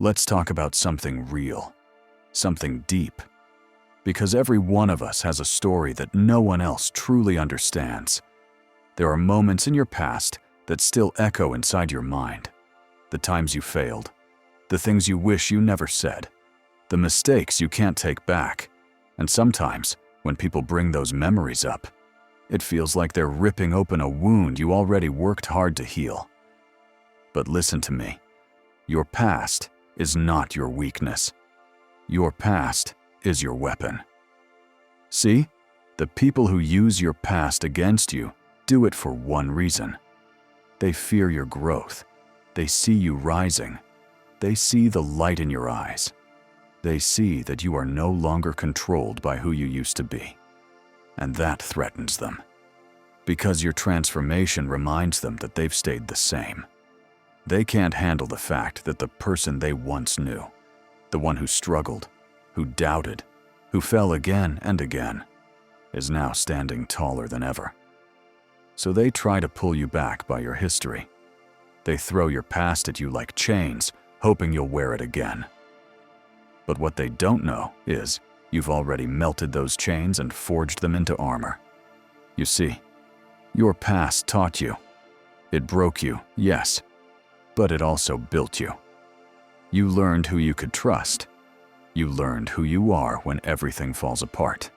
Let's talk about something real, something deep. Because every one of us has a story that no one else truly understands. There are moments in your past that still echo inside your mind. The times you failed, the things you wish you never said, the mistakes you can't take back. And sometimes, when people bring those memories up, it feels like they're ripping open a wound you already worked hard to heal. But listen to me. Your past is not your weakness. Your past is your weapon. See, the people who use your past against you do it for one reason. They fear your growth. They see you rising. They see the light in your eyes. They see that you are no longer controlled by who you used to be. And that threatens them. Because your transformation reminds them that they've stayed the same. They can't handle the fact that the person they once knew, the one who struggled, who doubted, who fell again and again, is now standing taller than ever. So they try to pull you back by your history. They throw your past at you like chains, hoping you'll wear it again. But what they don't know is you've already melted those chains and forged them into armor. You see, your past taught you. It broke you, yes, but it also built you. You learned who you could trust. You learned who you are when everything falls apart.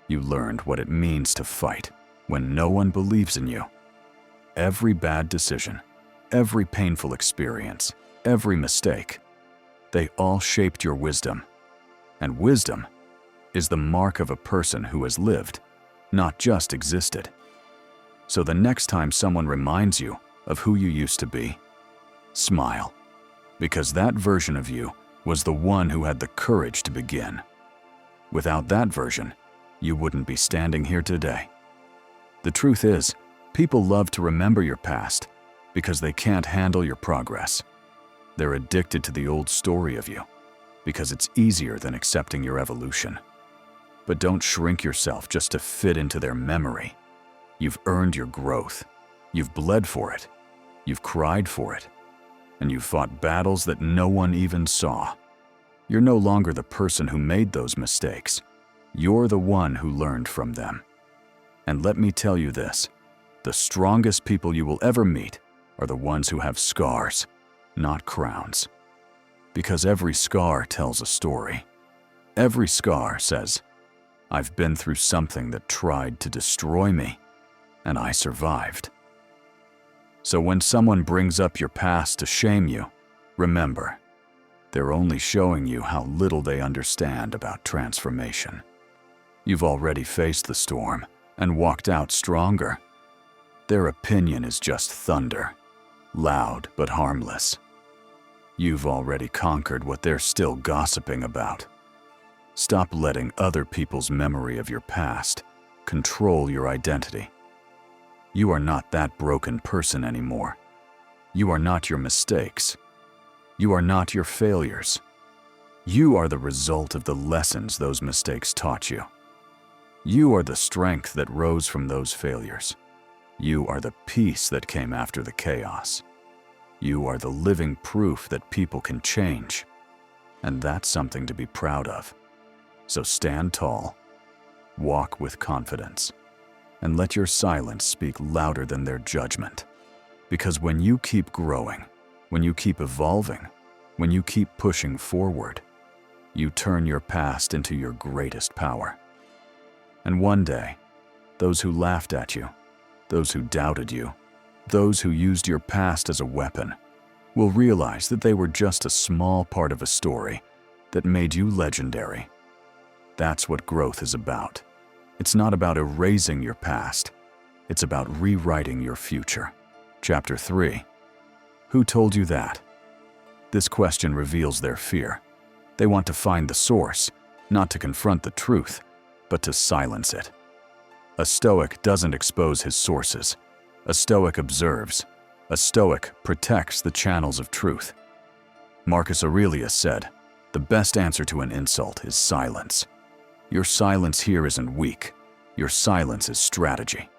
You learned what it means to fight when no one believes in you. Every bad decision, every painful experience, every mistake, they all shaped your wisdom. And wisdom is the mark of a person who has lived, not just existed. So the next time someone reminds you of who you used to be, smile, because that version of you was the one who had the courage to begin. Without that version, you wouldn't be standing here today. The truth is, people love to remember your past because they can't handle your progress. They're addicted to the old story of you because it's easier than accepting your evolution. But don't shrink yourself just to fit into their memory. You've earned your growth. You've bled for it. You've cried for it. And you've fought battles that no one even saw. You're no longer the person who made those mistakes. You're the one who learned from them. And let me tell you this, the strongest people you will ever meet are the ones who have scars, not crowns. Because every scar tells a story. Every scar says, I've been through something that tried to destroy me, and I survived. So when someone brings up your past to shame you, remember, they're only showing you how little they understand about transformation. You've already faced the storm and walked out stronger. Their opinion is just thunder, loud but harmless. You've already conquered what they're still gossiping about. Stop letting other people's memory of your past control your identity. You are not that broken person anymore. You are not your mistakes. You are not your failures. You are the result of the lessons those mistakes taught you. You are the strength that rose from those failures. You are the peace that came after the chaos. You are the living proof that people can change. And that's something to be proud of. So stand tall, walk with confidence, and let your silence speak louder than their judgment. Because when you keep growing, when you keep evolving, when you keep pushing forward, you turn your past into your greatest power. And one day, those who laughed at you, those who doubted you, those who used your past as a weapon, will realize that they were just a small part of a story that made you legendary. That's what growth is about. It's not about erasing your past. It's about rewriting your future. Chapter 3. Who told you that? This question reveals their fear. They want to find the source, not to confront the truth, but to silence it. A Stoic doesn't expose his sources. A Stoic observes. A Stoic protects the channels of truth. Marcus Aurelius said, "The best answer to an insult is silence." Your silence here isn't weak. Your silence is strategy.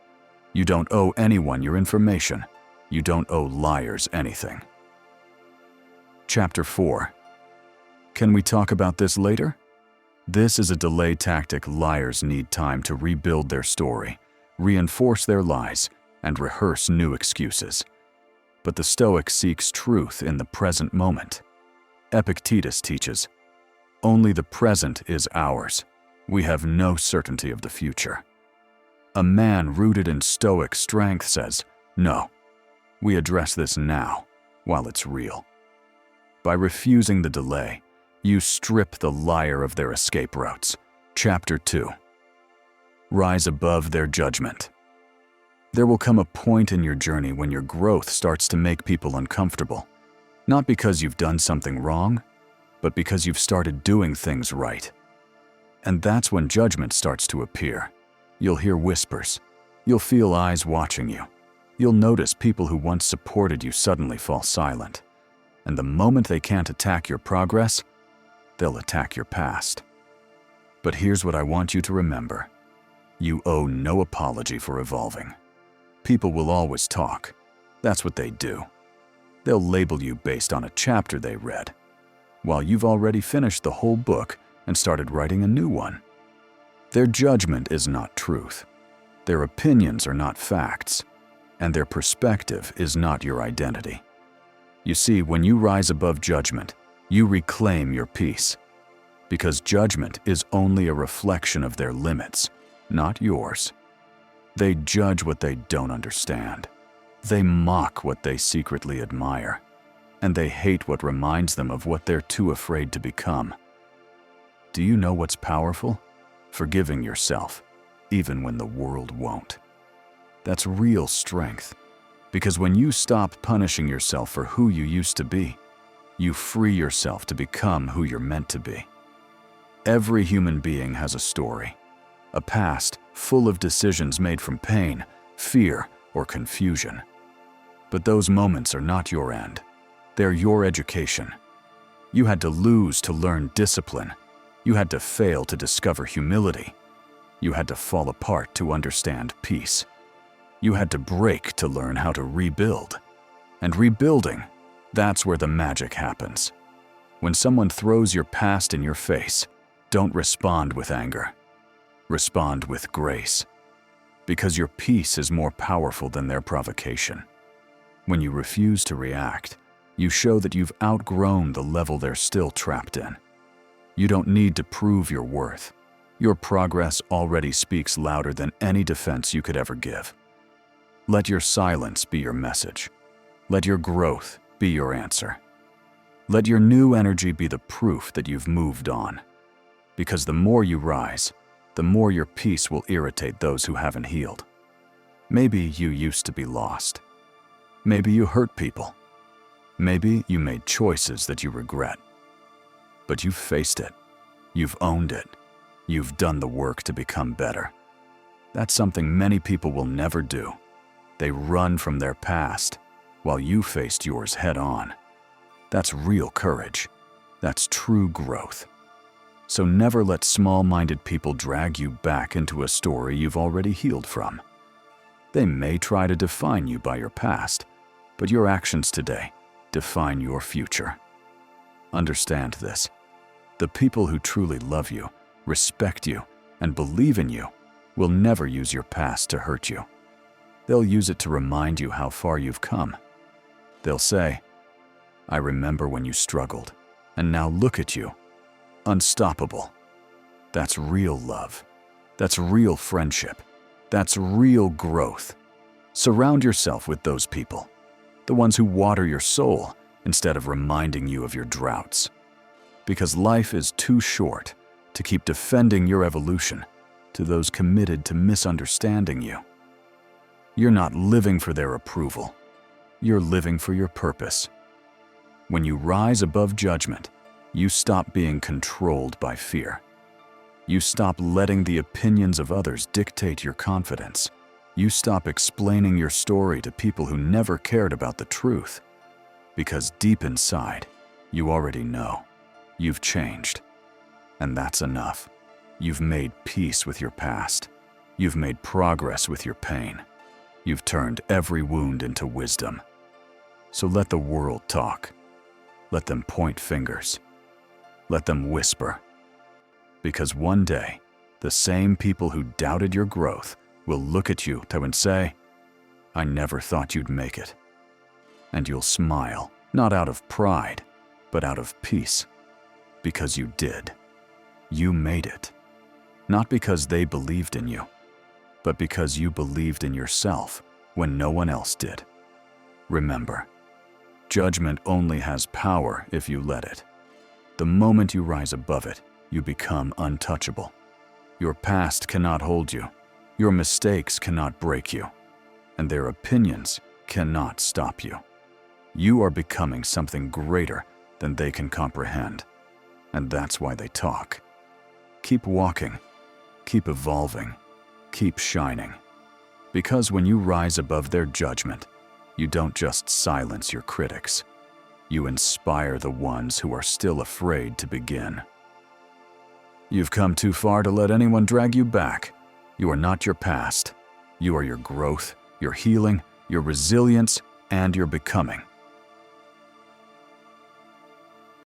You don't owe anyone your information. You don't owe liars anything. Chapter 4. Can we talk about this later? This is a delay tactic liars need time to rebuild their story, reinforce their lies, and rehearse new excuses. But the Stoic seeks truth in the present moment. Epictetus teaches, "Only the present is ours. We have no certainty of the future." A man rooted in Stoic strength says, "No, we address this now, while it's real." By refusing the delay, you strip the liar of their escape routes. Chapter 2. Rise above their judgment. There will come a point in your journey when your growth starts to make people uncomfortable. Not because you've done something wrong, but because you've started doing things right. And that's when judgment starts to appear. You'll hear whispers. You'll feel eyes watching you. You'll notice people who once supported you suddenly fall silent. And the moment they can't attack your progress, they'll attack your past. But here's what I want you to remember. You owe no apology for evolving. People will always talk. That's what they do. They'll label you based on a chapter they read, while you've already finished the whole book and started writing a new one. Their judgment is not truth. Their opinions are not facts. And their perspective is not your identity. You see, when you rise above judgment, you reclaim your peace. Because judgment is only a reflection of their limits, not yours. They judge what they don't understand. They mock what they secretly admire. And they hate what reminds them of what they're too afraid to become. Do you know what's powerful? Forgiving yourself, even when the world won't. That's real strength. Because when you stop punishing yourself for who you used to be, you free yourself to become who you're meant to be. Every human being has a story, a past full of decisions made from pain, fear, or confusion. But those moments are not your end. They're your education. You had to lose to learn discipline. You had to fail to discover humility. You had to fall apart to understand peace. You had to break to learn how to rebuild. And rebuilding, that's where the magic happens. When someone throws your past in your face, don't respond with anger. Respond with grace. Because your peace is more powerful than their provocation. When you refuse to react, you show that you've outgrown the level they're still trapped in. You don't need to prove your worth. Your progress already speaks louder than any defense you could ever give. Let your silence be your message. Let your growth be your answer. Let your new energy be the proof that you've moved on. Because the more you rise, the more your peace will irritate those who haven't healed. Maybe you used to be lost. Maybe you hurt people. Maybe you made choices that you regret. But you've faced it. You've owned it. You've done the work to become better. That's something many people will never do. They run from their past, while you faced yours head on. That's real courage. That's true growth. So never let small-minded people drag you back into a story you've already healed from. They may try to define you by your past, but your actions today define your future. Understand this. The people who truly love you, respect you, and believe in you will never use your past to hurt you. They'll use it to remind you how far you've come. They'll say, "I remember when you struggled, and now look at you, unstoppable." That's real love. That's real friendship. That's real growth. Surround yourself with those people, the ones who water your soul instead of reminding you of your droughts. Because life is too short to keep defending your evolution to those committed to misunderstanding you. You're not living for their approval. You're living for your purpose. When you rise above judgment, you stop being controlled by fear. You stop letting the opinions of others dictate your confidence. You stop explaining your story to people who never cared about the truth. Because deep inside, you already know. You've changed. And that's enough. You've made peace with your past. You've made progress with your pain. You've turned every wound into wisdom. So let the world talk. Let them point fingers. Let them whisper. Because one day, the same people who doubted your growth will look at you and say, "I never thought you'd make it." And you'll smile, not out of pride, but out of peace. Because you did. You made it. Not because they believed in you, but because you believed in yourself when no one else did. Remember, judgment only has power if you let it. The moment you rise above it, you become untouchable. Your past cannot hold you. Your mistakes cannot break you. And their opinions cannot stop you. You are becoming something greater than they can comprehend. And that's why they talk. Keep walking. Keep evolving. Keep shining. Because when you rise above their judgment, you don't just silence your critics. You inspire the ones who are still afraid to begin. You've come too far to let anyone drag you back. You are not your past. You are your growth, your healing, your resilience, and your becoming.